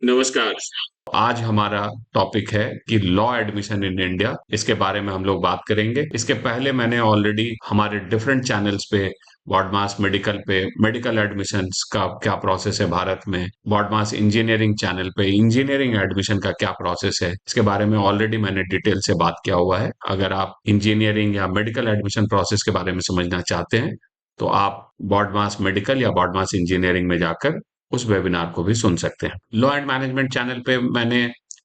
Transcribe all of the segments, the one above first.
नमस्कार। आज हमारा टॉपिक है कि लॉ एडमिशन इन इंडिया। इसके बारे में हम लोग बात करेंगे। इसके पहले मैंने ऑलरेडी हमारे डिफरेंट चैनल्स पे बॉडमास मेडिकल पे मेडिकल एडमिशन्स का क्या प्रोसेस है भारत में, बॉडमास इंजीनियरिंग चैनल पे इंजीनियरिंग एडमिशन का क्या प्रोसेस है, इसके बारे में ऑलरेडी मैंने डिटेल से बात किया हुआ है। अगर आप इंजीनियरिंग या मेडिकल एडमिशन प्रोसेस के बारे में समझना चाहते हैं तो आप बॉडमास मेडिकल या बॉडमास इंजीनियरिंग में जाकर उस वेबिनार को भी सुन सकते हैं। लॉ एंड मैनेजमेंट चैनल पे मैंने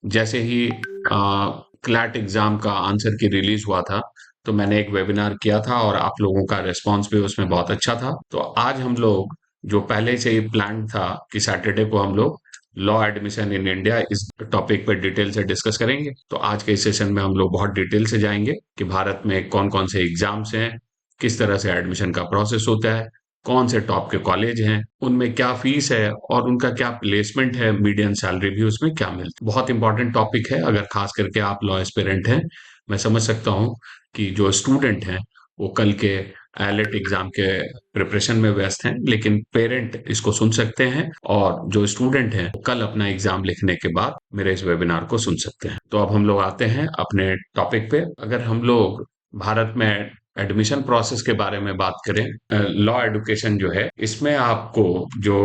जैसे ही क्लैट एग्जाम का आंसर की रिलीज हुआ था तो मैंने एक वेबिनार किया था और आप लोगों का रिस्पांस भी उसमें बहुत अच्छा था। तो आज हम लोग जो पहले से ही प्लान था कि सैटरडे को हम लोग लॉ एडमिशन इन इंडिया इस टॉपिक पर डिटेल से डिस्कस करेंगे। तो आज के इस सेशन में हम लोग बहुत डिटेल से जाएंगे कि भारत में कौन कौन से एग्जाम्स हैं, किस तरह से एडमिशन का प्रोसेस होता है, कौन से टॉप के कॉलेज हैं, उनमें क्या फीस है और उनका क्या प्लेसमेंट है, मीडियन सैलरी भी उसमें क्या मिलती है। बहुत इंपॉर्टेंट टॉपिक है। अगर खास करके आप लॉ एस्पिरेंट हैं, मैं समझ सकता हूँ कि जो स्टूडेंट हैं वो कल के आईएलटीएस एग्जाम के प्रिपरेशन में व्यस्त हैं, लेकिन पेरेंट इसको सुन सकते हैं और जो स्टूडेंट हैं वो कल अपना एग्जाम लिखने के बाद मेरे इस वेबिनार को सुन सकते हैं। तो अब हम लोग आते हैं अपने टॉपिक पे। अगर हम लोग भारत में एडमिशन प्रोसेस के बारे में बात करें, लॉ एडुकेशन जो है इसमें आपको जो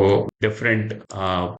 डिफरेंट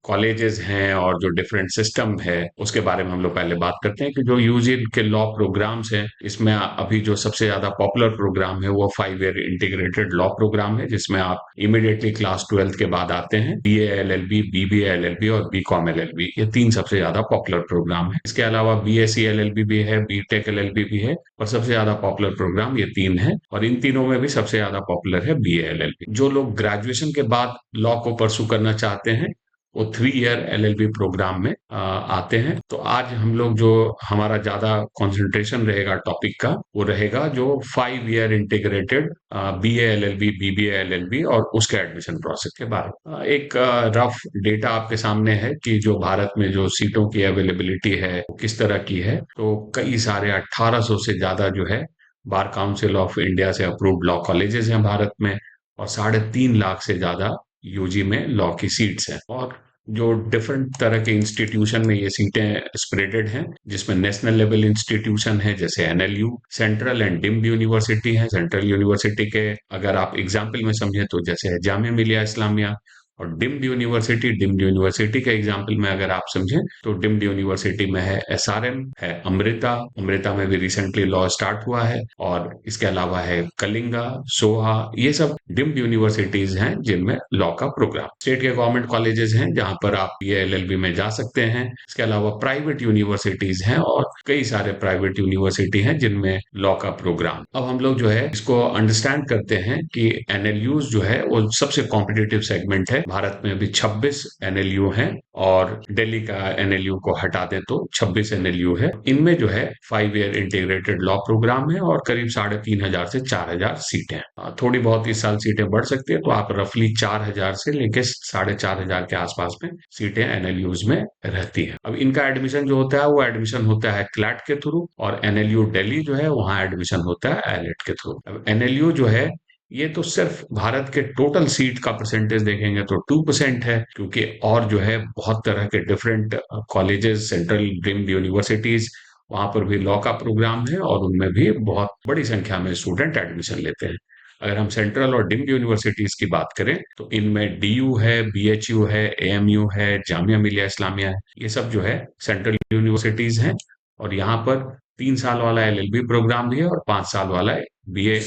कॉलेजेस हैं और जो डिफरेंट सिस्टम है उसके बारे में हम लोग पहले बात करते हैं कि जो यूजी के लॉ प्रोग्राम्स हैं इसमें अभी जो सबसे ज्यादा पॉपुलर प्रोग्राम है वो 5 ईयर इंटीग्रेटेड लॉ प्रोग्राम है, जिसमें आप इमीडिएटली क्लास 12th के बाद आते हैं। बीए एलएलबी, बीबीए एलएलबी और बीकॉम एलएलबी, ये तीन सबसे ज्यादा पॉपुलर प्रोग्राम है। इसके अलावा बीएससी एलएलबी भी है, बीटेक एलएलबी भी है, और सबसे ज्यादा पॉपुलर प्रोग्राम ये तीन है। और इन तीनों में भी सबसे ज्यादा पॉपुलर है बीए एलएलबी। जो लोग ग्रेजुएशन के बाद लॉ को परसू करना चाहते हैं वो 3 ईयर एलएलबी प्रोग्राम में आते हैं। तो आज हम लोग जो हमारा ज्यादा कंसंट्रेशन रहेगा टॉपिक का वो रहेगा जो 5 year integrated BA LLB, BBA LLB और उसके एडमिशन प्रोसेस के बारे में। एक रफ डेटा आपके सामने है कि जो भारत में जो सीटों की अवेलेबिलिटी है वो किस तरह की है। तो कई सारे 1800 से ज्यादा जो है बार काउंसिल ऑफ इंडिया से अप्रूव्ड लॉ कॉलेजेस हैं भारत में, और 3.5 लाख से ज्यादा यूजी में लॉ की सीट्स हैं। और जो डिफरेंट तरह के इंस्टीट्यूशन में ये सीटें स्प्रेडेड हैं, जिसमें नेशनल लेवल इंस्टीट्यूशन है जैसे NLU, central and deemed university है। सेंट्रल यूनिवर्सिटी के अगर आप एग्जाम्पल में समझे तो जैसे है जामिया मिलिया इस्लामिया, और डिम्ड यूनिवर्सिटी के एग्जाम्पल में अगर आप समझें तो डिम्ड यूनिवर्सिटी में है एसआरएम, है अमृता, अमृता में भी रिसेंटली लॉ स्टार्ट हुआ है, और इसके अलावा है कलिंगा, सोहा, ये सब डिम्ड यूनिवर्सिटीज हैं जिनमें लॉ का प्रोग्राम। स्टेट के गवर्नमेंट कॉलेजेस हैं जहां पर आप ये एलएलबी में जा सकते हैं। इसके अलावा प्राइवेट यूनिवर्सिटीज हैं और कई सारे प्राइवेट यूनिवर्सिटी हैं जिनमें लॉ का प्रोग्राम। अब हम लोग जो है इसको अंडरस्टैंड करते हैं कि एनएलयूज जो है वो सबसे कॉम्पिटिटिव सेगमेंट है। भारत में अभी 26 एनएलयू हैं, और दिल्ली का एनएलयू को हटा दें तो 26 एनएलयू है। इनमें जो है 5 ईयर इंटीग्रेटेड लॉ प्रोग्राम है और करीब 3,500 से 4,000 सीटें हैं। थोड़ी बहुत इस साल सीटें बढ़ सकती है, तो आप रफली 4,000 से लेके 4,500 के आसपास में सीटें एनएलयूज में रहती है। अब इनका एडमिशन जो होता है वो एडमिशन होता है क्लैट के थ्रू, और एनएलयू दिल्ली जो है वहां एडमिशन होता है आईएलटीएस के थ्रू। अब एनएलयू जो है ये तो सिर्फ भारत के टोटल सीट का परसेंटेज देखेंगे तो 2% है, क्योंकि और जो है बहुत तरह के different colleges, central deemed universities, वहां पर भी लॉ का प्रोग्राम है और उनमें भी बहुत बड़ी संख्या में स्टूडेंट एडमिशन लेते हैं। अगर हम सेंट्रल और डिम्ड यूनिवर्सिटीज की बात करें तो इनमें डीयू है, बीएचयू है, एएमयू है, जामिया मिलिया इस्लामिया है, ये सब जो है सेंट्रल यूनिवर्सिटीज हैं। और यहाँ पर 3 साल वाला एलएलबी प्रोग्राम भी है और 5 साल वाला BA,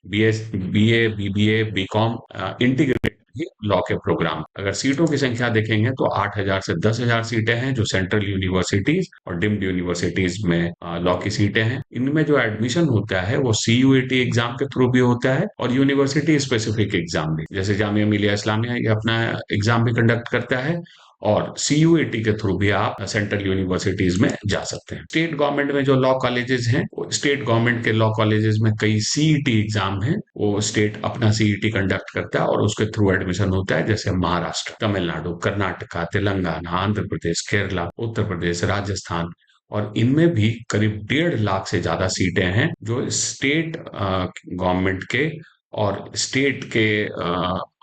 BA, BBA, BCom integrated law के प्रोग्राम। अगर सीटों की संख्या देखेंगे तो 8,000 से 10,000 सीटें हैं जो सेंट्रल यूनिवर्सिटीज और डिम्ड यूनिवर्सिटीज में लॉ की सीटें हैं। इनमें जो एडमिशन होता है वो सीयूईटी एग्जाम के थ्रू भी होता है और यूनिवर्सिटी स्पेसिफिक एग्जाम भी, जैसे जामिया मिलिया इस्लामिया ये अपना एग्जाम भी कंडक्ट करता है, और सीयूईटी के थ्रू भी आप सेंट्रल यूनिवर्सिटीज में जा सकते हैं। स्टेट गवर्नमेंट में जो लॉ कॉलेजेस हैं, स्टेट गवर्नमेंट के लॉ कॉलेजेस में कई सीईटी एग्जाम है, वो स्टेट अपना सीईटी कंडक्ट करता है और उसके थ्रू एडमिशन होता है, जैसे महाराष्ट्र, तमिलनाडु, कर्नाटका, तेलंगाना, आंध्र प्रदेश, केरला, उत्तर प्रदेश, राजस्थान। और इनमें भी करीब 1.5 लाख से ज्यादा सीटें हैं जो स्टेट गवर्नमेंट के और स्टेट के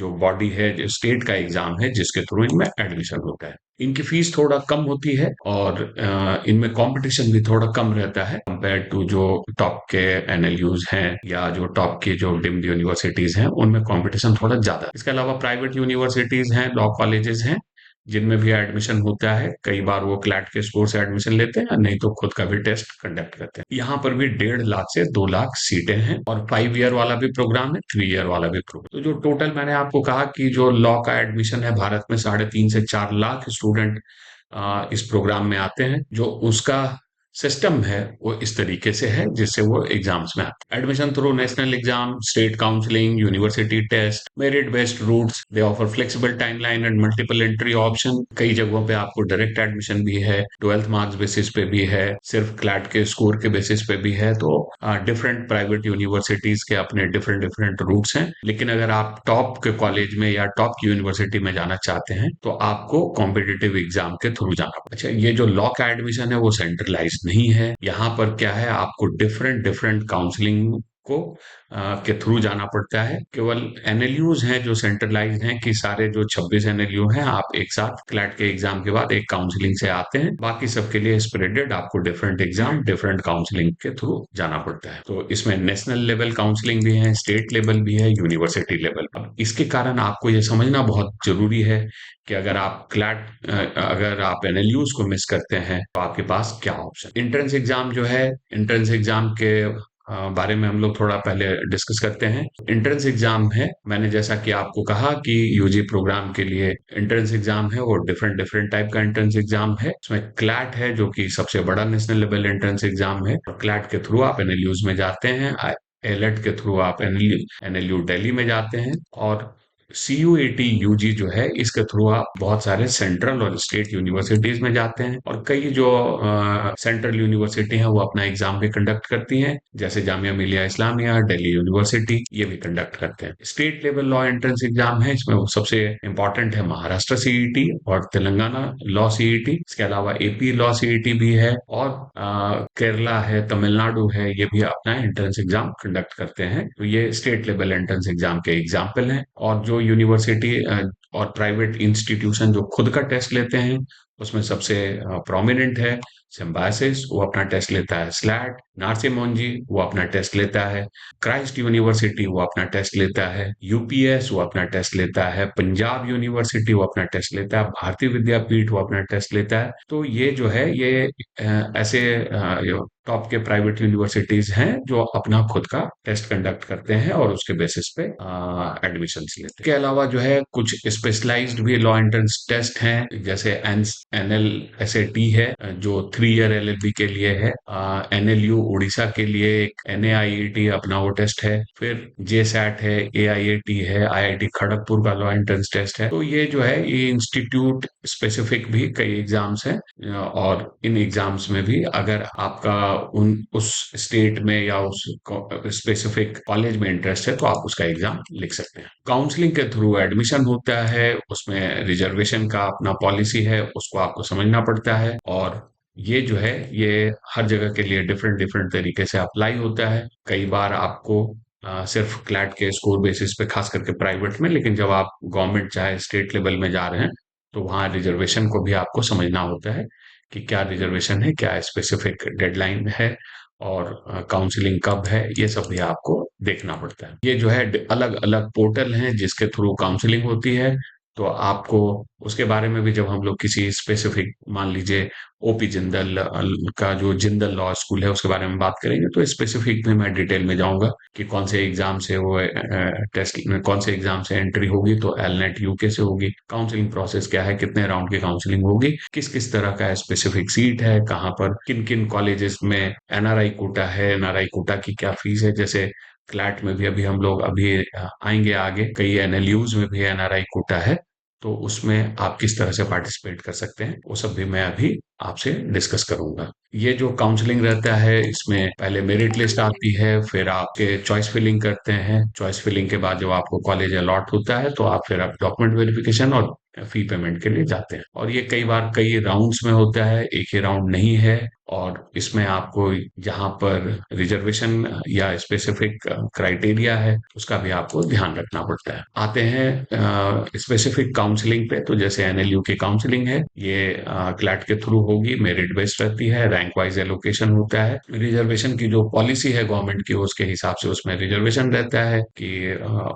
जो बॉडी है, जो स्टेट का एग्जाम है जिसके थ्रू इनमें एडमिशन होता है। इनकी फीस थोड़ा कम होती है और इनमें कंपटीशन भी थोड़ा कम रहता है कंपेयर टू जो टॉप के एनएलयूज हैं या जो टॉप की जो डिम्ड यूनिवर्सिटीज हैं, उनमें कंपटीशन थोड़ा ज्यादा है। इसके अलावा प्राइवेट यूनिवर्सिटीज हैं, लॉ कॉलेजेस हैं, जिनमें भी एडमिशन होता है। कई बार वो क्लैट के स्कोर से एडमिशन लेते हैं, नहीं तो खुद का भी टेस्ट कंडक्ट करते हैं। यहाँ पर भी 1.5 लाख से 2 लाख सीटें हैं और 5 ईयर वाला भी प्रोग्राम है, 3 ईयर वाला भी प्रोग्राम। तो जो टोटल मैंने आपको कहा कि जो लॉ का एडमिशन है भारत में, 3.5 से 4 लाख स्टूडेंट इस प्रोग्राम में आते हैं। जो उसका सिस्टम है वो इस तरीके से है जिससे वो एग्जाम्स में आते हैं। Admission through national exam, state counselling, university test, merit based routes, they offer flexible timeline and multiple entry option. कई जगहों पे आपको डायरेक्ट एडमिशन भी है, 12th मार्क्स बेसिस पे भी है, सिर्फ क्लैट के स्कोर के बेसिस पे भी है। तो डिफरेंट प्राइवेट यूनिवर्सिटीज के अपने डिफरेंट डिफरेंट रूट्स हैं। लेकिन अगर आप टॉप के कॉलेज में या टॉप की यूनिवर्सिटी में जाना चाहते हैं तो आपको कॉम्पिटिटिव एग्जाम के थ्रू जाना पड़ेगा। अच्छा, ये जो लॉ का एडमिशन है वो सेंट्रलाइज नहीं है। यहाँ पर क्या है, आपको डिफरेंट डिफरेंट काउंसलिंग को के थ्रू जाना पड़ता है। केवल एनएलयूज हैं जो सेंट्रलाइज्ड हैं, कि सारे जो 26 एनएलयू हैं आप एक साथ क्लैट के एग्जाम के बाद एक काउंसलिंग से आते हैं। बाकी सबके लिए स्प्रेडेड आपको डिफरेंट एग्जाम डिफरेंट काउंसलिंग के थ्रू जाना पड़ता है। तो इसमें नेशनल लेवल काउंसलिंग भी है, स्टेट लेवल भी है, यूनिवर्सिटी लेवल। अब इसके कारण आपको ये समझना बहुत जरूरी है कि अगर आप एनएलयूज को मिस करते हैं तो आपके पास क्या ऑप्शन। एंट्रेंस एग्जाम जो है, एंट्रेंस एग्जाम के बारे में हम लोग थोड़ा पहले डिस्कस करते हैं। एंट्रेंस एग्जाम है, मैंने जैसा कि आपको कहा कि यूजी प्रोग्राम के लिए एंट्रेंस एग्जाम है, वो डिफरेंट डिफरेंट टाइप का एंट्रेंस एग्जाम है। उसमें क्लैट है जो कि सबसे बड़ा नेशनल लेवल एंट्रेंस एग्जाम है, और क्लैट के थ्रू आप एनएलयूज में जाते हैं। एलेट के थ्रू आप एनएलयू दिल्ली में जाते हैं, और CUET यूजी जो है इसके थ्रू आप बहुत सारे सेंट्रल और स्टेट यूनिवर्सिटीज में जाते हैं। और कई जो सेंट्रल यूनिवर्सिटी हैं वो अपना एग्जाम भी कंडक्ट करती हैं, जैसे जामिया मिलिया इस्लामिया, दिल्ली यूनिवर्सिटी, ये भी कंडक्ट करते हैं। State level law entrance exam है, इसमें सबसे इंपॉर्टेंट है महाराष्ट्र सीईटी और तेलंगाना लॉ सीईटी। इसके अलावा AP लॉ सीईटी भी है, और केरला है, तमिलनाडु है, ये भी अपना एंट्रेंस एग्जाम कंडक्ट करते हैं। तो ये स्टेट लेवल एंट्रेंस एग्जाम के एग्जाम्पल हैं। और जो यूनिवर्सिटी और प्राइवेट इंस्टीट्यूशन जो खुद का टेस्ट लेते हैं, उसमें सबसे प्रोमिनेंट है सिम्बायसिस, वो अपना टेस्ट लेता है स्लैट। नार्से मोंजी वो अपना टेस्ट लेता है। क्राइस्ट यूनिवर्सिटी वो अपना टेस्ट लेता है। UPS वो अपना टेस्ट लेता है। पंजाब यूनिवर्सिटी वो अपना टेस्ट लेता है। भारतीय विद्यापीठ वो अपना टेस्ट लेता है। तो ये जो है ये ऐसे टॉप के प्राइवेट यूनिवर्सिटीज हैं जो अपना खुद का टेस्ट कंडक्ट करते हैं और उसके बेसिस पे एडमिशन लेते हैं। इसके अलावा जो है कुछ स्पेशलाइज्ड भी लॉ एंट्रेंस टेस्ट हैं, जैसे NLSAT है जो 3 ईयर LLB के लिए है। NLU उड़ीसा के लिए एक NAIET अपना वो टेस्ट है। फिर JSAT है, AIAT है, IIT खड़गपुर का लॉ एंट्रेंस टेस्ट है। तो ये जो है ये इंस्टीट्यूट स्पेसिफिक भी कई एग्जाम्स हैं, और इन एग्जाम्स में भी अगर आपका उस स्टेट में या उस स्पेसिफिक कॉलेज में इंटरेस्ट है तो आप उसका एग्जाम लिख सकते हैं। काउंसलिंग के थ्रू एडमिशन होता है, उसमें रिजर्वेशन का अपना पॉलिसी है, उसको आपको समझना पड़ता है। और ये जो है ये हर जगह के लिए डिफरेंट डिफरेंट तरीके से अप्लाई होता है। कई बार आपको सिर्फ क्लैट के स्कोर बेसिस पे, खास करके प्राइवेट में, लेकिन जब आप गवर्नमेंट चाहे स्टेट लेवल में जा रहे हैं तो वहाँ रिजर्वेशन को भी आपको समझना होता है कि क्या रिजर्वेशन है, क्या स्पेसिफिक डेडलाइन है, और काउंसलिंग कब है, ये सब भी आपको देखना पड़ता है। ये जो है अलग अलग पोर्टल हैं जिसके थ्रू काउंसलिंग होती है। तो आपको उसके बारे में भी, जब हम लोग किसी स्पेसिफिक, मान लीजिए OP जिंदल का जो जिंदल लॉ स्कूल है उसके बारे में बात करेंगे, तो स्पेसिफिक में मैं डिटेल में जाऊंगा कि कौन से एग्जाम से वो टेस्ट, कौन से एग्जाम से एंट्री होगी। तो LNET UK से होगी। काउंसलिंग प्रोसेस क्या है, कितने राउंड की काउंसलिंग होगी, किस किस तरह का स्पेसिफिक सीट है, कहाँ पर किन किन कॉलेजेस में NRI कोटा है, NRI कोटा की क्या फीस है। जैसे क्लैट में भी अभी हम लोग अभी आएंगे आगे, कई NLUs में भी NRI कोटा है, तो उसमें आप किस तरह से पार्टिसिपेट कर सकते हैं वो सब भी मैं अभी आपसे डिस्कस करूंगा। ये जो काउंसलिंग रहता है, इसमें पहले मेरिट लिस्ट आती है, फिर आपके चॉइस फिलिंग करते हैं। चॉइस फिलिंग के बाद जब आपको कॉलेज अलॉट होता है तो आप फिर आप डॉक्यूमेंट वेरिफिकेशन और फी पेमेंट के लिए जाते हैं। और ये कई बार कई राउंड्स में होता है, एक ही राउंड नहीं है। और इसमें आपको जहां पर रिजर्वेशन या स्पेसिफिक क्राइटेरिया है, उसका भी आपको ध्यान रखना पड़ता है। आते हैं स्पेसिफिक काउंसलिंग पे, तो जैसे एनएलयू की काउंसलिंग है, ये क्लैट के थ्रू होगी, मेरिट बेस्ड रहती है, रैंक वाइज एलोकेशन होता है। रिजर्वेशन की जो पॉलिसी है गवर्नमेंट की, उसके हिसाब से उसमें रिजर्वेशन रहता है कि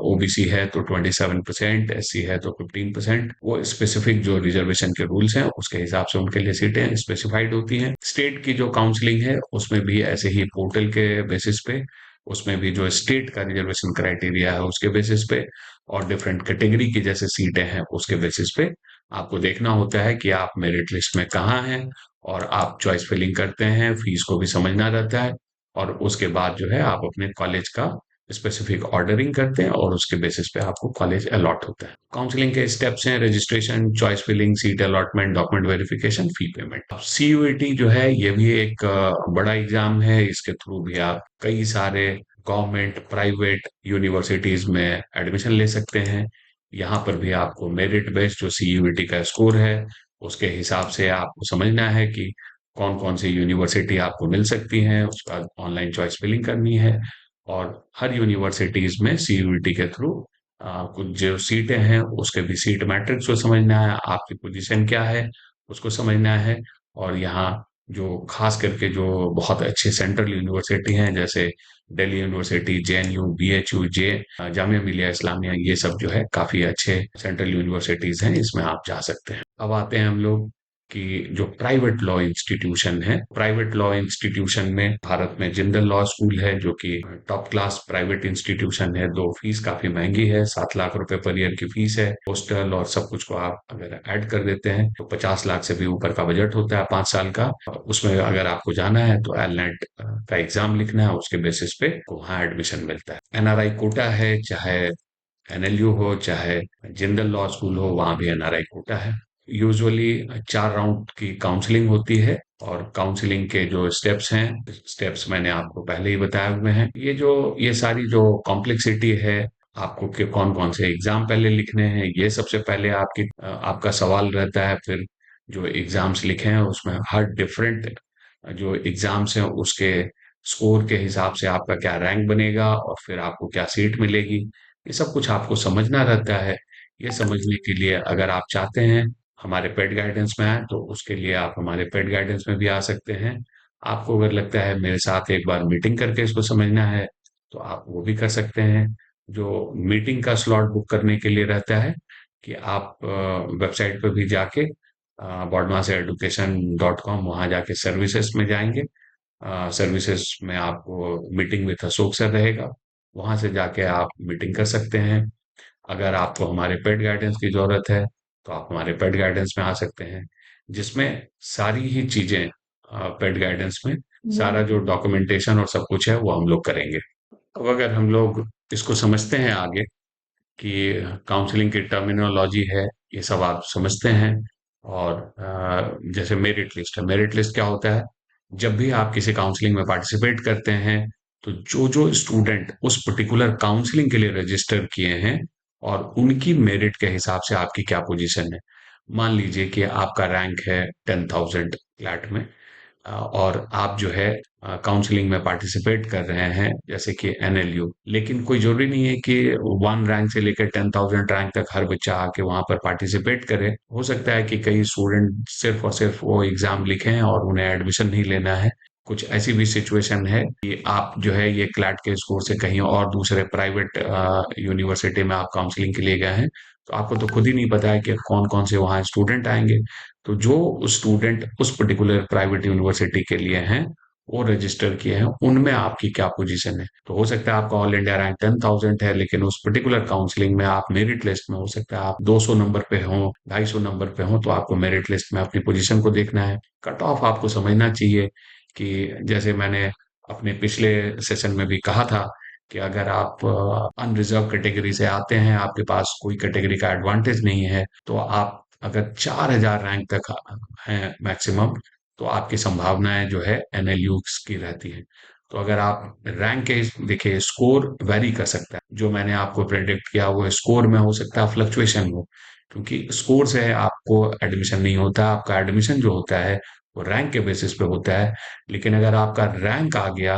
ओबीसी है तो 27%, एससी है तो 15%। वो स्पेसिफिक जो रिजर्वेशन के रूल्स हैं उसके हिसाब से उनके लिए सीटें स्पेसिफाइड होती हैं। स्टेट की जो काउंसलिंग है उसमें भी ऐसे ही पोर्टल के बेसिस पे, उसमें भी जो स्टेट का रिजर्वेशन क्राइटेरिया है उसके बेसिस पे, और डिफरेंट कैटेगरी की जैसे सीटें हैं उसके बेसिस पे आपको देखना होता है कि आप मेरिट लिस्ट में कहाँ हैं। और आप चॉइस फिलिंग करते हैं, फीस को भी समझना रहता है। और उसके बाद जो है आप अपने कॉलेज का स्पेसिफिक ऑर्डरिंग करते हैं और उसके बेसिस पे आपको कॉलेज अलॉट होता है। काउंसलिंग के स्टेप्स हैं: registration, choice filling, seat allotment, document verification, fee payment. CUET जो है ये भी एक बड़ा एग्जाम है। इसके थ्रू भी आप कई सारे गवर्नमेंट प्राइवेट यूनिवर्सिटीज में एडमिशन ले सकते हैं। यहाँ पर भी आपको मेरिट बेस्ड जो सीयूईटी का स्कोर है उसके हिसाब से आपको समझना है कि कौन कौन सी यूनिवर्सिटी आपको मिल सकती हैं, उसका ऑनलाइन चॉइस फिलिंग करनी है। और हर यूनिवर्सिटीज में सीयूईटी के थ्रू कुछ जो सीटें हैं उसके भी सीट मैट्रिक्स को समझना है, आपकी पोजीशन क्या है उसको समझना है। और यहाँ जो खास करके जो बहुत अच्छे सेंट्रल यूनिवर्सिटी हैं, जैसे Delhi university, JNU, BHU, Jamia Millia Islamia, ये सब जो है काफी अच्छे सेंट्रल यूनिवर्सिटीज हैं, इसमें आप जा सकते हैं। अब आते हैं हम लोग कि जो प्राइवेट लॉ इंस्टीट्यूशन है, प्राइवेट लॉ इंस्टीट्यूशन में भारत में जिंदल लॉ स्कूल है जो कि टॉप क्लास प्राइवेट इंस्टीट्यूशन है। दो फीस काफी महंगी है, 7 लाख रुपए पर ईयर की फीस है। हॉस्टल और सब कुछ को आप अगर ऐड कर देते हैं तो 50 लाख से भी ऊपर का बजट होता है 5 साल का। उसमें अगर आपको जाना है तो एलनेट का एग्जाम लिखना है, उसके बेसिस पे वहाँ एडमिशन मिलता है। एनआरआई कोटा है, चाहे एनएलयू हो चाहे जिंदल लॉ स्कूल हो, वहां भी एनआरआई कोटा है। यूजुअली 4 राउंड की काउंसलिंग होती है। और काउंसलिंग के जो स्टेप्स हैं, स्टेप्स मैंने आपको पहले ही बताए हुए हैं। ये सारी जो कॉम्प्लेक्सिटी है, आपको के कौन कौन से एग्जाम पहले लिखने हैं, ये सबसे पहले आपका सवाल रहता है। फिर जो एग्जाम्स लिखे हैं उसमें हर डिफरेंट जो एग्जाम्स हैं उसके स्कोर के हिसाब से आपका क्या रैंक बनेगा और फिर आपको क्या सीट मिलेगी, ये सब कुछ आपको समझना रहता है। ये समझने के लिए अगर आप चाहते हैं हमारे पेड गाइडेंस में आए, तो उसके लिए आप हमारे पेड गाइडेंस में भी आ सकते हैं। आपको अगर लगता है मेरे साथ एक बार मीटिंग करके इसको समझना है, तो आप वो भी कर सकते हैं। जो मीटिंग का स्लॉट बुक करने के लिए रहता है कि आप वेबसाइट पर भी जाके bodmaseducation.com, वहाँ जाके सर्विसेज में जाएंगे। सर्विसेज में आपको मीटिंग विथ अशोक सर रहेगा, वहां से जाके आप मीटिंग कर सकते हैं। अगर आपको हमारे पेड गाइडेंस की जरूरत है तो आप हमारे पेड गाइडेंस में आ सकते हैं, जिसमें सारी ही चीजें पेड गाइडेंस में सारा जो डॉक्यूमेंटेशन और सब कुछ है वो हम लोग करेंगे। अब अगर हम लोग इसको समझते हैं आगे कि काउंसलिंग की टर्मिनोलॉजी है, ये सब आप समझते हैं। और जैसे मेरिट लिस्ट है, मेरिट लिस्ट क्या होता है? जब भी आप किसी काउंसलिंग में पार्टिसिपेट करते हैं तो जो जो स्टूडेंट उस पर्टिकुलर काउंसलिंग के लिए रजिस्टर किए हैं और उनकी मेरिट के हिसाब से आपकी क्या पोजीशन है। मान लीजिए कि आपका रैंक है 10,000 फ्लैट में, और आप जो है काउंसलिंग में पार्टिसिपेट कर रहे हैं जैसे कि एनएलयू। लेकिन कोई जरूरी नहीं है कि 1 रैंक से लेकर 10,000 रैंक तक हर बच्चा आके वहां पर पार्टिसिपेट करे। हो सकता है कि कई स्टूडेंट सिर्फ और सिर्फ वो एग्जाम लिखें और उन्हें एडमिशन नहीं लेना है। कुछ ऐसी भी सिचुएशन है कि आप जो है ये क्लैट के स्कोर से कहीं और दूसरे प्राइवेट यूनिवर्सिटी में आप काउंसलिंग के लिए गए हैं, तो आपको तो खुद ही नहीं पता है कि कौन कौन से वहाँ स्टूडेंट आएंगे। तो जो स्टूडेंट उस पर्टिकुलर प्राइवेट यूनिवर्सिटी के लिए हैं, वो रजिस्टर किए हैं, उनमें आपकी क्या पोजीशन है। तो हो सकता है आपका ऑल इंडिया रैंक 10,000 है, लेकिन उस पर्टिकुलर काउंसलिंग में आप मेरिट लिस्ट में हो सकता है आप 200 नंबर पे हो, 250 नंबर पे हो, तो आपको मेरिट लिस्ट में अपनी पोजीशन को देखना है। कट ऑफ आपको समझना चाहिए कि जैसे मैंने अपने पिछले सेशन में भी कहा था कि अगर आप अनरिजर्व कैटेगरी से आते हैं, आपके पास कोई कैटेगरी का एडवांटेज नहीं है, तो आप अगर 4000 रैंक तक है मैक्सिमम, तो आपकी संभावनाएं जो है एनएलयू की रहती है। तो अगर आप रैंक के, देखिए स्कोर वेरी कर सकता है, जो मैंने आपको प्रेडिक्ट किया वो स्कोर में हो सकता है फ्लक्चुएशन हो, क्योंकि स्कोर से आपको एडमिशन नहीं होता, आपका एडमिशन जो होता है वो रैंक के बेसिस पे होता है। लेकिन अगर आपका रैंक आ गया,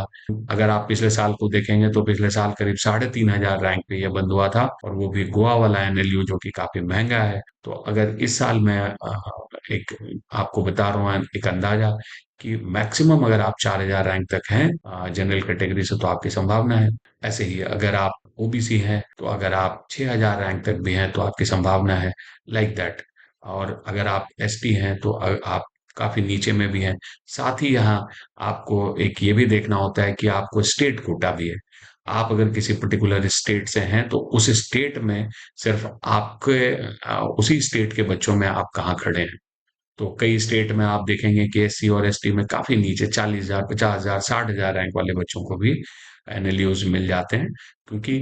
अगर आप पिछले साल को देखेंगे तो पिछले साल करीब 3500 रैंक पे ये बंद हुआ था, और वो भी गोवा वाला एनएलयू जो कि काफी महंगा है। तो अगर इस साल मैं एक आपको बता रहा हूँ एक अंदाजा कि मैक्सिमम अगर आप 4000 रैंक तक हैं जनरल कैटेगरी से, तो आपकी संभावना है। ऐसे ही अगर आप ओबीसी हैं, तो अगर आप 6000 रैंक तक भी हैं तो आपकी संभावना है, लाइक दैट। और अगर आप एसटी हैं तो आप काफी नीचे में भी हैं। साथ ही यहाँ आपको एक ये भी देखना होता है कि आपको स्टेट कोटा भी है। आप अगर किसी पर्टिकुलर स्टेट से हैं तो उस स्टेट में सिर्फ आपके उसी स्टेट के बच्चों में आप कहाँ खड़े हैं। तो कई स्टेट में आप देखेंगे कि एससी और एसटी में काफी नीचे 40,000, 50,000, 60,000 रैंक वाले बच्चों को भी एनएलयूज मिल जाते हैं, क्योंकि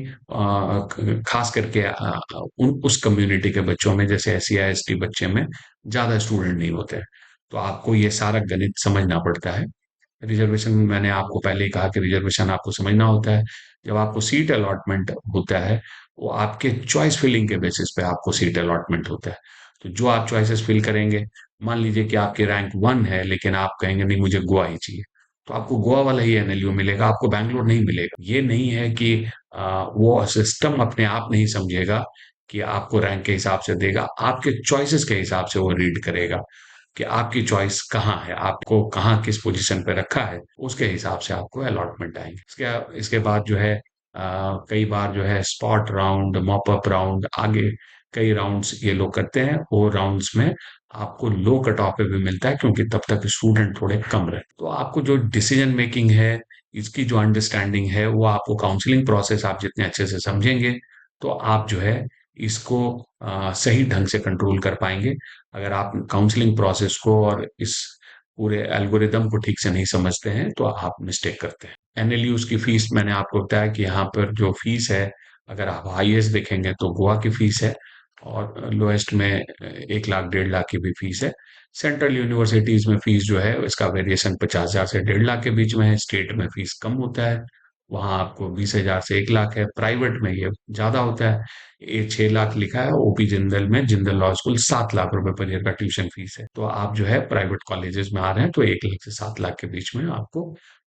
खास करके उस कम्युनिटी के बच्चों में, जैसे एससी या एसटी बच्चे में ज्यादा स्टूडेंट नहीं होते हैं। तो आपको ये सारा गणित समझना पड़ता है। रिजर्वेशन मैंने आपको पहले ही कहा कि रिजर्वेशन आपको समझना होता है। जब आपको सीट अलॉटमेंट होता है, वो आपके चॉइस फिलिंग के बेसिस पे आपको सीट अलॉटमेंट होता है। तो जो आप चॉइसेस फिल करेंगे, मान लीजिए कि आपकी रैंक 1 है लेकिन आप कहेंगे नहीं मुझे गोवा ही चाहिए, तो आपको गोवा वाला ही एनएलयू मिलेगा, आपको बैंगलोर नहीं मिलेगा। ये नहीं है कि वो सिस्टम अपने आप नहीं समझेगा कि आपको रैंक के हिसाब से देगा, आपके चॉइसेस के हिसाब से वो रीड करेगा कि आपकी चॉइस कहाँ है, आपको कहाँ किस पोजीशन पे रखा है, उसके हिसाब से आपको अलॉटमेंट आएंगे। इसके बाद जो है कई बार जो है spot round, mop up round, आगे कई राउंड्स ये लोग करते हैं। वो राउंड्स में आपको लो कट ऑफ पे भी मिलता है, क्योंकि तब तक स्टूडेंट थोड़े कम रहे। तो आपको जो डिसीजन मेकिंग है, इसकी जो अंडरस्टैंडिंग है, वो आपको काउंसलिंग प्रोसेस आप जितने अच्छे से समझेंगे, तो आप जो है इसको सही ढंग से कंट्रोल कर पाएंगे। अगर आप काउंसलिंग प्रोसेस को और इस पूरे एल्गोरिदम को ठीक से नहीं समझते हैं तो आप मिस्टेक करते हैं। एनएलयूज की फीस मैंने आपको बताया कि यहाँ पर जो फीस है, अगर आप हाईएस्ट देखेंगे तो गोवा की फीस है, और लोएस्ट में 1 लाख 1.5 लाख की भी फीस है। सेंट्रल यूनिवर्सिटीज में फीस जो है इसका वेरिएशन 50,000 से 1.5 लाख के बीच में है। स्टेट में फीस कम होता है, वहां आपको 20,000 से 1 लाख है। प्राइवेट में ये ज्यादा होता है, ये 6 लाख लिखा है। ओपी जिंदल में, जिंदल लॉ स्कूल, 7 लाख रुपए पर ईयर का ट्यूशन फीस है। तो आप जो है प्राइवेट कॉलेजेस में आ रहे हैं तो 1 लाख से 7 लाख के बीच में आपको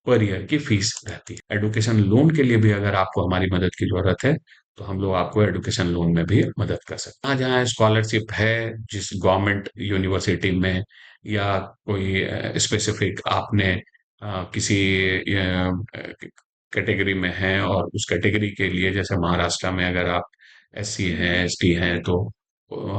पर ईयर की फीस रहती है। एडुकेशन लोन के लिए भी अगर आपको हमारी मदद की जरूरत है, तो हम लोग आपको एडुकेशन लोन में भी मदद कर सकते हैं। जहाँ स्कॉलरशिप है, जिस गवर्नमेंट यूनिवर्सिटी में, या कोई स्पेसिफिक आपने किसी कैटेगरी में हैं और उस कैटेगरी के लिए, जैसे महाराष्ट्र में अगर आप एससी हैं, एसटी हैं, तो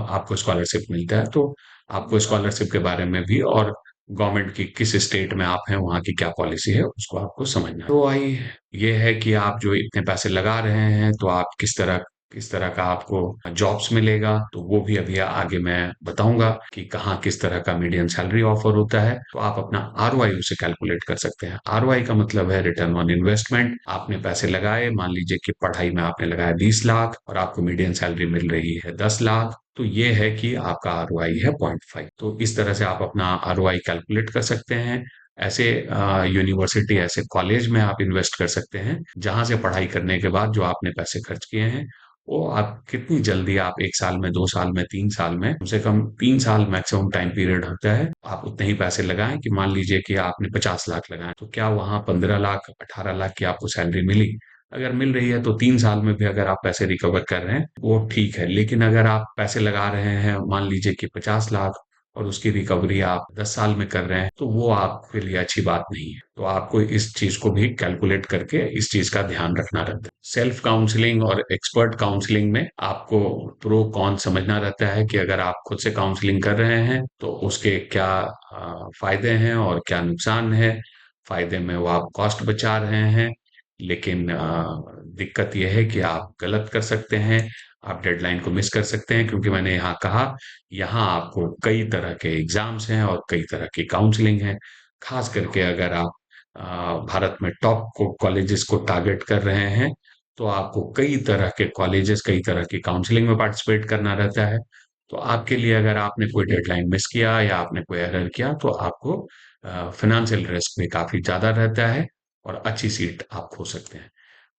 आपको स्कॉलरशिप मिलता है। तो आपको स्कॉलरशिप के बारे में भी, और गवर्नमेंट की किस स्टेट में आप हैं वहाँ की क्या पॉलिसी है, उसको आपको समझना है। तो आई ये है कि आप जो इतने पैसे लगा रहे हैं, तो आप किस तरह का आपको जॉब्स मिलेगा, तो वो भी अभी आगे मैं बताऊंगा कि कहाँ किस तरह का मीडियम सैलरी ऑफर होता है। तो आप अपना आरओआई उसे कैलकुलेट कर सकते हैं। आरओआई का मतलब है रिटर्न ऑन इन्वेस्टमेंट। आपने पैसे लगाए, मान लीजिए कि पढ़ाई में आपने लगाया 20 लाख और आपको मीडियम सैलरी मिल रही है 10 लाख, तो ये है कि आपका आरओआई है 0.5। तो इस तरह से आप अपना आरओआई कैलकुलेट कर सकते हैं। ऐसे यूनिवर्सिटी, ऐसे कॉलेज में आप इन्वेस्ट कर सकते हैं जहां से पढ़ाई करने के बाद जो आपने पैसे खर्च किए हैं, वो आप कितनी जल्दी, आप 1 साल में, 2 साल में, 3 साल में, कम से कम 3 साल मैक्सिमम टाइम पीरियड होता है, आप उतने ही पैसे लगाएं। कि मान लीजिए कि आपने 50 लाख लगाए, तो क्या वहां 15 लाख, 18 लाख की आपको सैलरी मिली? अगर मिल रही है तो 3 साल में भी अगर आप पैसे रिकवर कर रहे हैं वो ठीक है। लेकिन अगर आप पैसे लगा रहे हैं, मान लीजिए कि 50 लाख, और उसकी रिकवरी आप 10 साल में कर रहे हैं, तो वो आपके लिए अच्छी बात नहीं है। तो आपको इस चीज को भी कैलकुलेट करके इस चीज का ध्यान रखना रहता है। सेल्फ काउंसलिंग और एक्सपर्ट काउंसलिंग में आपको प्रो कॉन समझना रहता है कि अगर आप खुद से काउंसलिंग कर रहे हैं तो उसके क्या फायदे हैं और क्या नुकसान है। फायदे में वो आप कॉस्ट बचा रहे हैं, लेकिन दिक्कत यह है कि आप गलत कर सकते हैं, आप डेडलाइन को मिस कर सकते हैं। क्योंकि मैंने यहाँ कहा, यहाँ आपको कई तरह के एग्जाम्स हैं और कई तरह की काउंसलिंग है। खास करके अगर आप भारत में टॉप को कॉलेजेस को टारगेट कर रहे हैं, तो आपको कई तरह के कॉलेजेस, कई तरह की काउंसलिंग में पार्टिसिपेट करना रहता है। तो आपके लिए अगर आपने कोई डेडलाइन मिस किया या आपने कोई एरर किया तो आपको फाइनेंशियल रिस्क भी काफ़ी ज़्यादा रहता है और अच्छी सीट आप खो सकते हैं।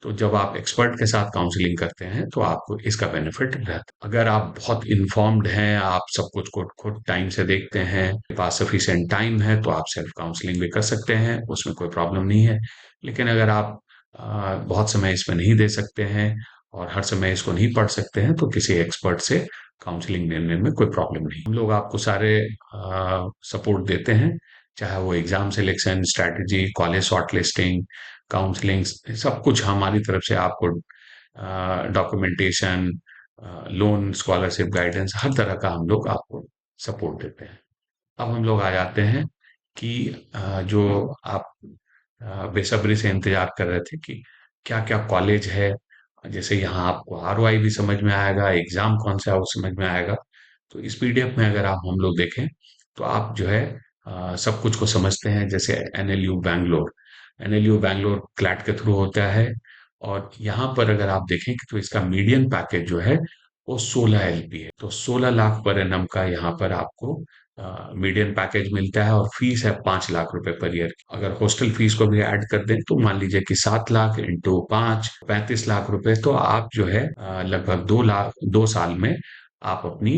तो जब आप एक्सपर्ट के साथ काउंसलिंग करते हैं तो आपको इसका बेनिफिट रहता है। अगर आप बहुत इन्फॉर्म्ड हैं, आप सब कुछ को खुद टाइम से देखते हैं, आपके पास सफिशिएंट टाइम है, तो आप सेल्फ काउंसलिंग भी कर सकते हैं, उसमें कोई प्रॉब्लम नहीं है। लेकिन अगर आप बहुत समय इसमें नहीं दे सकते हैं और हर समय इसको नहीं पढ़ सकते हैं तो किसी एक्सपर्ट से काउंसलिंग लेने में कोई प्रॉब्लम नहीं। हम लोग आपको सारे सपोर्ट देते हैं, चाहे वो exam selection strategy, college shortlisting, counselling, सब कुछ हमारी तरफ से आपको डॉक्यूमेंटेशन, लोन, स्कॉलरशिप गाइडेंस, हर तरह का हम लोग आपको सपोर्ट देते हैं। अब हम लोग आ जाते हैं कि जो आप बेसब्री से इंतजार कर रहे थे कि क्या क्या कॉलेज है। जैसे यहाँ आपको आरओआई भी समझ में आएगा, एग्जाम कौन सा है वो समझ में आएगा। तो इस पीडीएफ में अगर आप हम लोग देखें तो आप जो है सब कुछ को समझते हैं। जैसे NLU Bangalore, NLU Bangalore CLAT के थ्रू होता है। और यहाँ पर अगर आप देखें कि तो इसका मीडियन पैकेज जो है वो 16 LP है। तो 16 लाख पर एनम का यहाँ पर आपको मीडियन पैकेज मिलता है और फीस है 5 लाख रुपए पर ईयर। अगर हॉस्टल फीस को भी ऐड कर दें तो मान लीजिए कि 7 लाख इंटू 5, 35 लाख रुपए। तो आप जो है लगभग 2 लाख, 2 साल में आप अपनी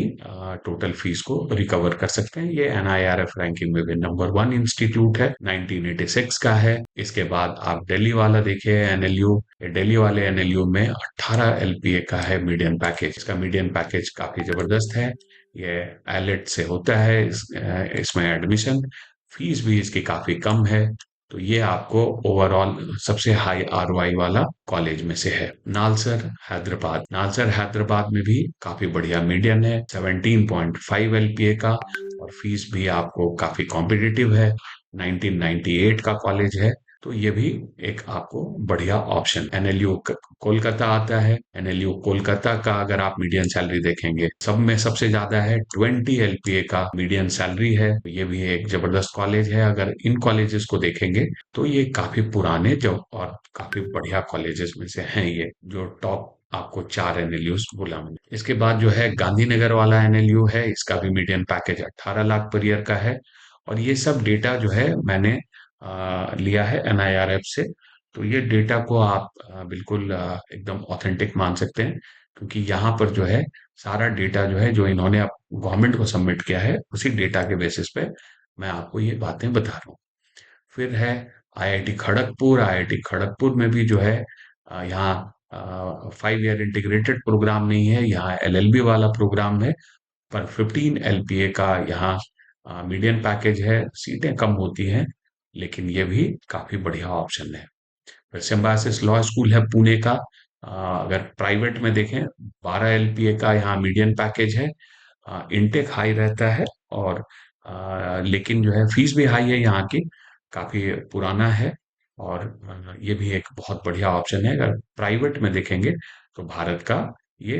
टोटल फीस को रिकवर कर सकते हैं। ये एनआईआरएफ रैंकिंग में भी नंबर 1 इंस्टीट्यूट है, 1986 का है। इसके बाद आप दिल्ली वाला देखिए एनएलयू, दिल्ली वाले एनएलयू में 18 LPA का है मीडियन पैकेज। इसका मीडियन पैकेज काफी जबरदस्त है। ये एलेट से होता है इसमें एडमिशन। फीस भी इसकी काफी कम है। तो ये आपको ओवरऑल सबसे हाई आरओआई वाला कॉलेज में से है। नालसर हैदराबाद, नालसर हैदराबाद में भी काफी बढ़िया मीडियन है, 17.5 LPA का। और फीस भी आपको काफी कॉम्पिटिटिव है, 1998 का कॉलेज है। तो ये भी एक आपको बढ़िया ऑप्शन। एनएलयू कोलकाता आता है। एनएलयू कोलकाता का अगर आप मीडियन सैलरी देखेंगे, सब में सबसे ज्यादा है, 20 LPA का मीडियन सैलरी है। ये भी एक जबरदस्त कॉलेज है। अगर इन कॉलेजेस को देखेंगे तो ये काफी पुराने जो और काफी बढ़िया कॉलेजेस में से हैं, ये जो टॉप आपको 4 एनएलयूज बोला मैंने। इसके बाद जो है गांधीनगर वाला एनएलयू है, इसका भी median package 18 lakh per year का है। और ये सब डेटा जो है मैंने लिया है एनआईआरएफ से। तो ये डेटा को आप बिल्कुल एकदम ऑथेंटिक मान सकते हैं, क्योंकि यहाँ पर जो है सारा डेटा जो है जो इन्होंने गवर्नमेंट को सबमिट किया है, उसी डेटा के बेसिस पे मैं आपको ये बातें बता रहा हूँ। फिर है आईआईटी खड़गपुर। आईआईटी खड़गपुर में भी जो है यहाँ 5 ईयर इंटीग्रेटेड प्रोग्राम नहीं है, यहाँ एलएलबी वाला प्रोग्राम है। पर 15 LPA का यहाँ मीडियन पैकेज है। सीटें कम होती हैं, लेकिन ये भी काफी बढ़िया ऑप्शन है। फिर सिम्बायोसिस लॉ स्कूल है पुणे का। अगर प्राइवेट में देखें, 12 LPA का यहाँ मीडियन पैकेज है। इनटेक हाई रहता है और लेकिन जो है फीस भी हाई है यहाँ की, काफी पुराना है। और ये भी एक बहुत बढ़िया ऑप्शन है। अगर प्राइवेट में देखेंगे तो भारत का ये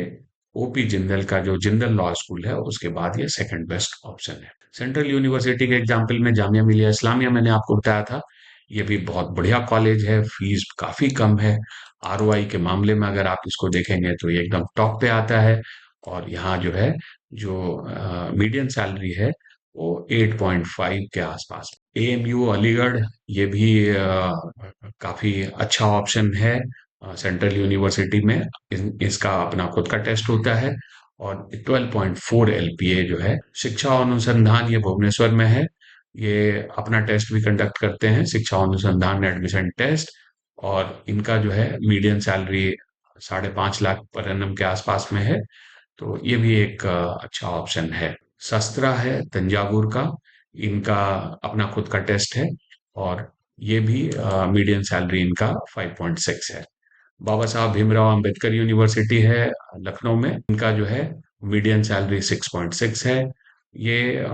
ओपी जिंदल का जो जिंदल लॉ स्कूल है, उसके बाद ये सेकंड बेस्ट ऑप्शन है। सेंट्रल यूनिवर्सिटी के एग्जाम्पल में जामिया मिलिया इस्लामिया मैंने आपको बताया था। ये भी बहुत बढ़िया कॉलेज है, फीस काफी कम है। आरओआई के मामले में अगर आप इसको देखेंगे तो ये एकदम टॉप पे आता है। और यहाँ जो है जो मीडियन सैलरी है वो 8.5 के आसपास। एएमयू अलीगढ़, ये भी काफी अच्छा ऑप्शन है। सेंट्रल यूनिवर्सिटी में इसका अपना खुद का टेस्ट होता है। और 12.4 LPA जो है। शिक्षा अनुसंधान, ये भुवनेश्वर में है। ये अपना टेस्ट भी कंडक्ट करते हैं, शिक्षा अनुसंधान एडमिशन टेस्ट। और इनका जो है median salary 5.5 lakh per annum के आसपास में है। तो ये भी एक अच्छा ऑप्शन है। शस्त्रा है तंजावुर का, इनका अपना खुद का टेस्ट है। और ये भी मीडियन सैलरी इनका 5.6 है। बाबा साहब भीमराव अंबेडकर यूनिवर्सिटी है लखनऊ में, इनका जो है मीडियन सैलरी 6.6 है। ये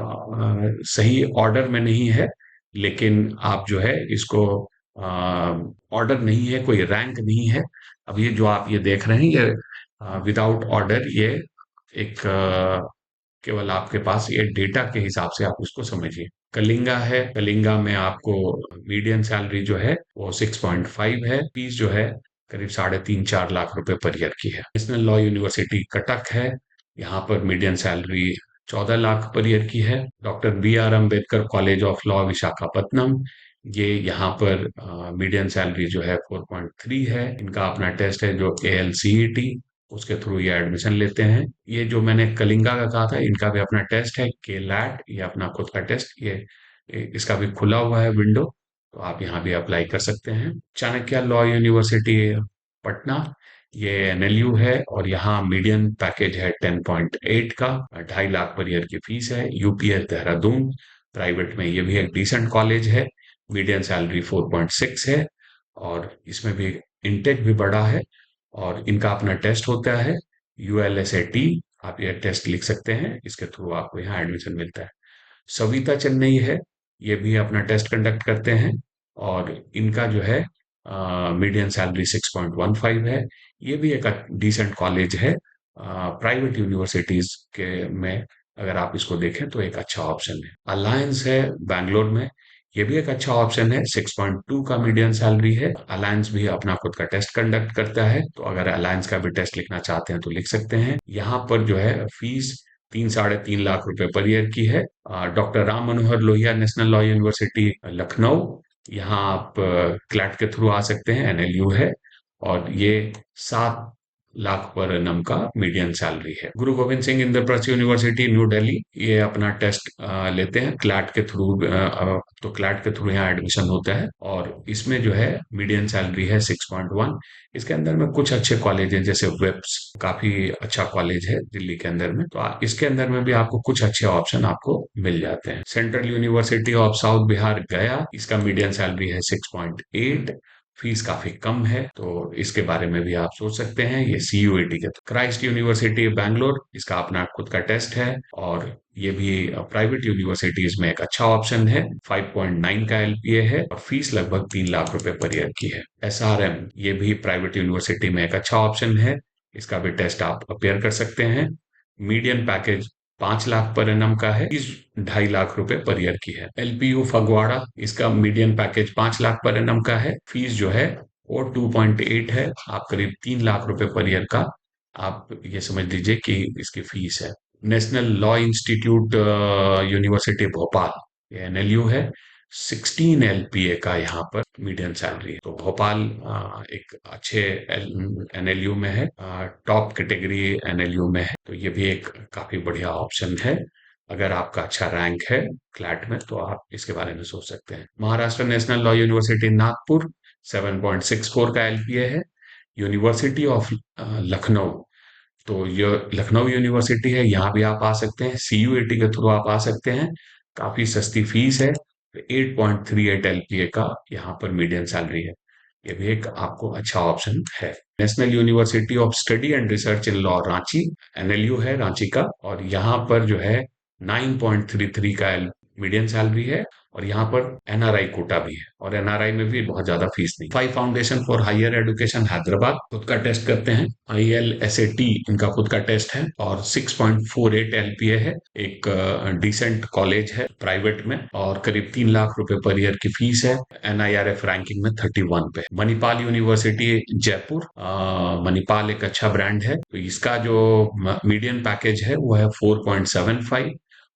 सही ऑर्डर में नहीं है, लेकिन आप जो है इसको ऑर्डर नहीं है, कोई रैंक नहीं है। अब ये जो आप ये देख रहे हैं, ये विदाउट ऑर्डर, ये एक केवल आपके पास ये डेटा के हिसाब से आप उसको समझिए। कलिंगा है, कलिंगा में आपको मीडियन सैलरी जो है वो 6.5 है। फीस जो है करीब 3.5-4 लाख रुपए पर ईयर की है। नेशनल लॉ यूनिवर्सिटी कटक है, यहाँ पर मीडियन सैलरी 14 लाख पर ईयर की है। Doctor B R Ambedkar college of law Visakhapatnam, ये यहाँ पर मीडियन सैलरी जो है 4.3 है। इनका अपना टेस्ट है जो ALCET, उसके थ्रू ये एडमिशन लेते हैं। ये जो मैंने कलिंगा का कहा था, इनका भी अपना टेस्ट है KLAT, ये अपना खुद का टेस्ट, इसका भी खुला हुआ है विंडो, तो आप यहाँ भी अप्लाई कर सकते हैं। चाणक्य लॉ यूनिवर्सिटी पटना, ये NLU है और यहाँ मीडियन पैकेज है 10.8 का, 2.5 लाख पर ईयर की फीस है। UPS देहरादून प्राइवेट में, ये भी एक डिसेंट कॉलेज है, मीडियन सैलरी 4.6 है और इसमें भी इनटेक भी बड़ा है और इनका अपना टेस्ट होता है ULSAT, आप ये टेस्ट लिख सकते हैं, इसके थ्रू आपको यहाँ एडमिशन मिलता है। सविता चेन्नई है, ये भी अपना टेस्ट कंडक्ट करते हैं और इनका जो है मीडियन सैलरी 6.15 है। ये भी एक डिसेंट कॉलेज है, प्राइवेट यूनिवर्सिटीज के में अगर आप इसको देखें तो एक अच्छा ऑप्शन है। अलायंस है बैंगलोर में, ये भी एक अच्छा ऑप्शन है, 6.2 का मीडियन सैलरी है। अलायंस भी अपना खुद का टेस्ट कंडक्ट करता है, तो अगर अलायंस का भी टेस्ट लिखना चाहते हैं तो लिख सकते हैं। यहाँ पर जो है फीस 3-3.5 लाख रुपए पर ईयर की है। Doctor Ram Manohar Lohia national law university Lucknow, यहाँ आप क्लैट के थ्रू आ सकते हैं, NLU है और ये 7 लाख पर एनम का मीडियन सैलरी है। गुरु गोविंद सिंह इंद्रप्रस्थ यूनिवर्सिटी न्यू दिल्ली, ये अपना टेस्ट लेते हैं क्लैट के थ्रू, तो क्लैट के थ्रू यहाँ एडमिशन होता है और इसमें जो है मीडियन सैलरी है 6.1। इसके अंदर में कुछ अच्छे कॉलेज हैं, जैसे वेब्स काफी अच्छा कॉलेज है दिल्ली के अंदर में, तो इसके अंदर में भी आपको कुछ अच्छे ऑप्शन आपको मिल जाते हैं। Central university of south Bihar गया, इसका मीडियन सैलरी है 6.8, फीस काफी कम है, तो इसके बारे में भी आप सोच सकते हैं, ये CUET के। क्राइस्ट यूनिवर्सिटी बैंगलोर, इसका अपना खुद का टेस्ट है और ये भी प्राइवेट यूनिवर्सिटीज में एक अच्छा ऑप्शन है, 5.9 का LPA है और फीस लगभग 3 लाख रुपए पर ईयर की है। SRM, ये भी प्राइवेट यूनिवर्सिटी में एक अच्छा ऑप्शन है, इसका भी टेस्ट आप अपेयर कर सकते हैं। Median package 5 lakh per annum का है, फीस 2.5 लाख रुपए पर ईयर की है। LPU फगवाड़ा, इसका median package 5 lakh per annum का है, फीस जो है वो 2.8 है, आप करीब 3 लाख रुपए पर ईयर का आप ये समझ लीजिए कि इसकी फीस है। National law institute university Bhopal, ये NLU है, 16 LPA का यहाँ पर मीडियन सैलरी है, तो भोपाल एक अच्छे NLU में है, टॉप कैटेगरी NLU में है, तो ये भी एक काफी बढ़िया ऑप्शन है। अगर आपका अच्छा रैंक है क्लैट में तो आप इसके बारे में सोच सकते हैं। Maharashtra national law university Nagpur, 7.64 का LPA है। यूनिवर्सिटी ऑफ लखनऊ, तो ये लखनऊ यूनिवर्सिटी है, यहाँ भी आप आ सकते हैं, CUET के थ्रू आप आ सकते हैं, काफी सस्ती फीस है, 8.38 LPA का यहाँ पर मीडियन सैलरी है, ये भी एक आपको अच्छा ऑप्शन है। National university of study and research in law Ranchi, NLU है रांची का और यहाँ पर जो है 9.33 का मीडियम सैलरी है और यहाँ पर NRI कोटा भी है और NRI में भी बहुत ज्यादा फीस नहीं। Five foundation for higher education Hyderabad खुद का टेस्ट करते हैं, ILSAT इनका खुद का टेस्ट है और 6.48 LPA है, एक डिसेंट कॉलेज है प्राइवेट में और करीब 3 लाख रुपए पर ईयर की फीस है। NIRF रैंकिंग में 31 पे। मणिपाल यूनिवर्सिटी जयपुर, मणिपाल एक अच्छा ब्रांड है, तो इसका जो मीडियन पैकेज है वो है 4.75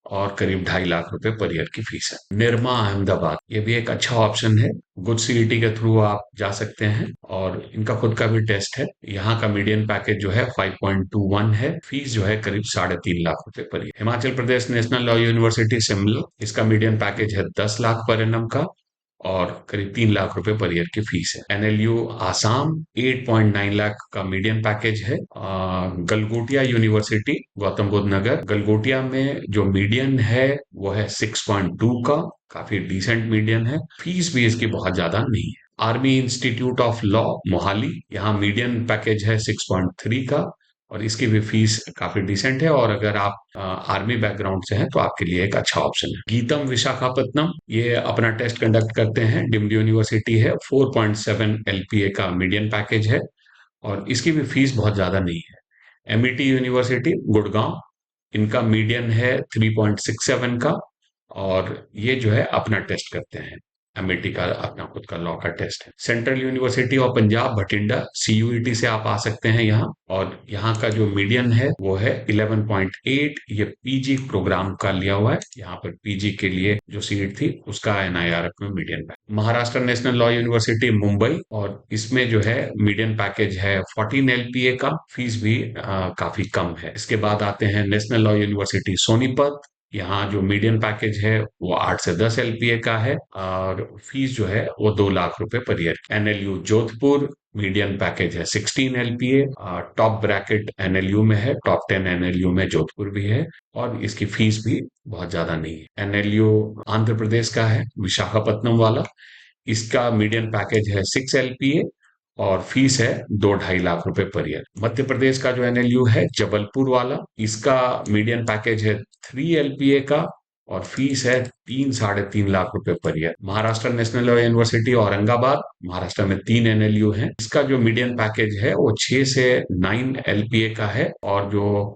और करीब 2.5 लाख रुपए पर ईयर की फीस है। निरमा अहमदाबाद, ये भी एक अच्छा ऑप्शन है, गुड CET के थ्रू आप जा सकते हैं और इनका खुद का भी टेस्ट है। यहाँ का मीडियन पैकेज जो है 5.21 है, फीस जो है करीब 3.5 लाख रुपए per year. Himachal Pradesh national law university Shimla, इसका मीडियन पैकेज है 10 लाख पर एनम का और करीब 3 लाख रुपए पर ईयर की फीस है। NLU आसाम, 8.9 लाख का मीडियम पैकेज है। गलगोटिया यूनिवर्सिटी गौतम बुद्ध नगर, गलगोटिया में जो मीडियन है वो है 6.2 का, काफी डिसेंट मीडियन है, फीस भी इसकी बहुत ज्यादा नहीं है। Army institute of law Mohali, यहाँ मीडियन पैकेज है 6.3 का और इसकी भी फीस काफी डिसेंट है और अगर आप आर्मी बैकग्राउंड से हैं तो आपके लिए एक अच्छा ऑप्शन है। गीतम विशाखापत्तनम, ये अपना टेस्ट कंडक्ट करते हैं, डीम्ड यूनिवर्सिटी है, 4.7 LPA का मीडियन पैकेज है और इसकी भी फीस बहुत ज्यादा नहीं है। MET यूनिवर्सिटी गुड़गांव, इनका मीडियन है 3.67 का और ये जो है अपना टेस्ट करते हैं। एमईटी का अपना खुद का लॉ का टेस्ट है। Central university of Punjab Bathinda, CUET से आप आ सकते हैं यहाँ। और यहाँ का जो मीडियन है वो है 11.8। ये पीजी प्रोग्राम का लिया हुआ है। यहाँ पर पीजी के लिए जो सीट थी उसका एनआईआरएफ में मीडियन है। Maharashtra national law university Mumbai, और इसमें जो है मीडियन पैकेज है 14 एलपीए का। फीस भी काफी कम है। इसके बाद आते हैं नेशनल लॉ यूनिवर्सिटी सोनीपत। यहाँ जो मीडियन पैकेज है वो 8 से 10 एलपीए का है, और फीस जो है वो 2 लाख रुपए per year. NLU Jodhpur, median package है 16 एलपीए। टॉप ब्रैकेट एनएलयू में है, टॉप 10 एनएलयू में जोधपुर भी है, और इसकी फीस भी बहुत ज्यादा नहीं है। एनएलयू आंध्र प्रदेश का है, विशाखापट्टनम वाला। इसका मीडियन पैकेज है 6 एलपीए, और फीस है 2-2.5 लाख रुपए पर ईयर। मध्य प्रदेश का जो एनएलयू है जबलपुर वाला, इसका मीडियन पैकेज है 3 एलपीए का, और फीस है 3-3.5 लाख रुपए per year. Maharashtra national law university Aurangabad, Maharashtra में 3 एनएलयू है। इसका जो मीडियन पैकेज है वो 6 से 9 एलपीए का है, और जो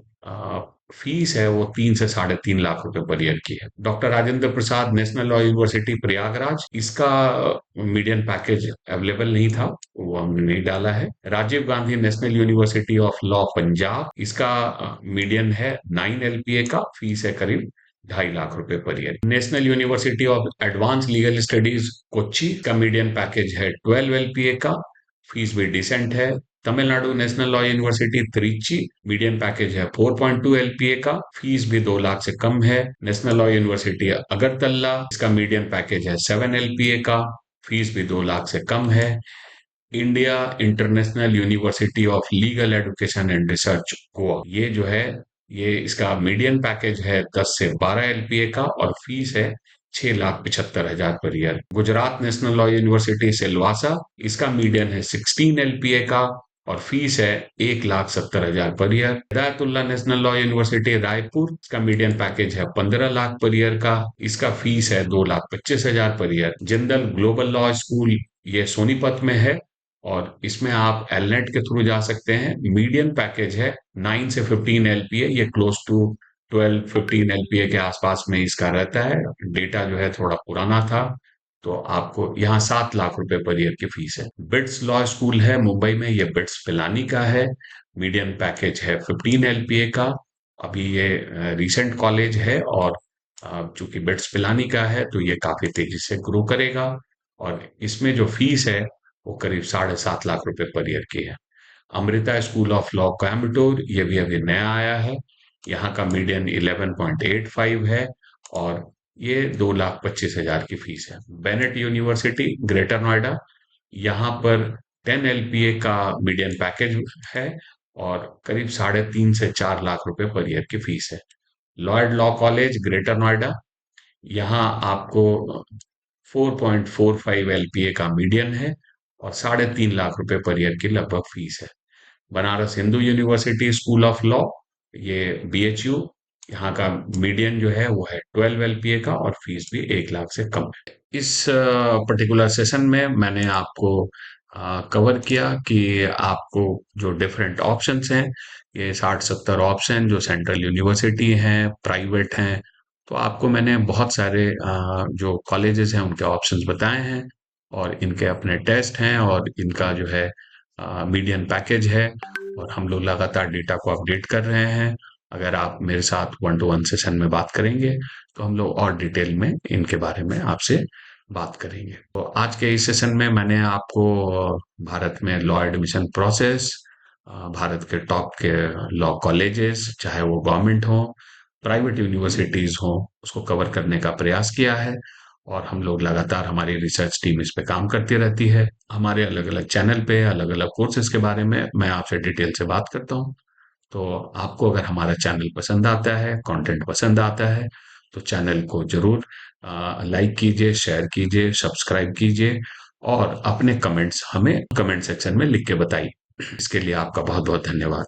फीस है वो 3 से 3.5 लाख रुपए पर ईयर की है। Doctor Rajendra Prasad national law university Prayagraj, इसका मीडियन पैकेज अवेलेबल नहीं था, वो हमने नहीं डाला है। Rajiv Gandhi national university of law Punjab, इसका मीडियन है 9 एलपीए का, फीस है करीब 2.5 लाख रुपए per year. National university of advance legal studies Kochi का मीडियन पैकेज है 12 एलपीए का, फीस भी डिसेंट है। Tamil Nadu national law university Trichy, medium package है 4.2 एलपीए का, फीस भी 2 लाख से कम है। नेशनल लॉ यूनिवर्सिटी अगरतला, इसका मीडियम पैकेज है 7 एलपीए का, फीस भी 2 लाख से कम है। India international university of legal education and research Goa, ये जो है ये इसका मीडियन पैकेज है 10 से 12 एलपीए का, और फीस है 6,75,000 per year. Gujarat national law university Silvassa, इसका मीडियन है 16 एलपीए का, और फीस है 1,70,000 per year. Hidayatullah national law university Raipur, इसका मीडियन पैकेज है 15 लाख पर ईयर का, इसका फीस है 2,25,000 per year. Jindal global law school, ये सोनीपत में है, और इसमें आप एलनेट के थ्रू जा सकते हैं। मीडियन पैकेज है 9 से 15 एलपीए, ये क्लोज टू 12-15 एलपीए के आसपास में इसका रहता है। डेटा जो है थोड़ा पुराना था, तो आपको यहाँ 7 लाख रुपए पर ईयर की फीस है। बिट्स लॉ स्कूल है मुंबई में, ये बिट्स पिलानी का है। मीडियन पैकेज है 15 एलपीए का। अभी ये रिसेंट कॉलेज है, और चूंकि बिट्स पिलानी का है तो ये काफी तेजी से ग्रो करेगा, और इसमें जो फीस है वो करीब 7.5 लाख रुपए पर ईयर की है। Amrita school of law Coimbatore, ये भी अभी नया आया है। यहाँ का मीडियन 11.85 है, और ये 2,25,000 की फीस है। बेनेट यूनिवर्सिटी ग्रेटर नोएडा, यहाँ पर 10 एलपीए का मीडियन पैकेज है, और करीब 3.5 से 4 लाख रुपए पर ईयर की फीस है। Lloyd law college greater Noida, यहाँ आपको 4.45 एलपीए का मीडियन है, और 3.5 लाख रुपए पर ईयर की लगभग फीस है। Banaras Hindu university school of law, ये बीएचयू, यहाँ का मीडियन जो है वो है 12 एलपीए का, और फीस भी 1 लाख से कम है। इस पर्टिकुलर सेशन में मैंने आपको कवर किया कि आपको जो डिफरेंट ऑप्शंस हैं, ये 60-70 ऑप्शन जो सेंट्रल यूनिवर्सिटी हैं, प्राइवेट हैं, तो आपको मैंने बहुत सारे जो कॉलेजेस हैं उनके ऑप्शंस बताए हैं, और इनके अपने टेस्ट हैं, और इनका जो है मीडियन पैकेज है, और हम लोग लगातार डेटा को अपडेट कर रहे हैं। अगर आप मेरे साथ 1-to-1 सेशन में बात करेंगे तो हम लोग और डिटेल में इनके बारे में आपसे बात करेंगे। तो आज के इस सेशन में मैंने आपको भारत में लॉ एडमिशन प्रोसेस, भारत के टॉप के लॉ कॉलेजेस, चाहे वो गवर्नमेंट हो, प्राइवेट यूनिवर्सिटीज हो, उसको कवर करने का प्रयास किया है। और हम लोग लगातार, हमारी रिसर्च टीम इस पे काम करती रहती है। हमारे अलग अलग चैनल पे अलग अलग कोर्सेज के बारे में मैं आपसे डिटेल से बात करता हूँ। तो आपको अगर हमारा चैनल पसंद आता है, कंटेंट पसंद आता है, तो चैनल को जरूर लाइक कीजिए, शेयर कीजिए, सब्सक्राइब कीजिए, और अपने कमेंट्स हमें कमेंट सेक्शन में लिख के बताइए। इसके लिए आपका बहुत बहुत धन्यवाद।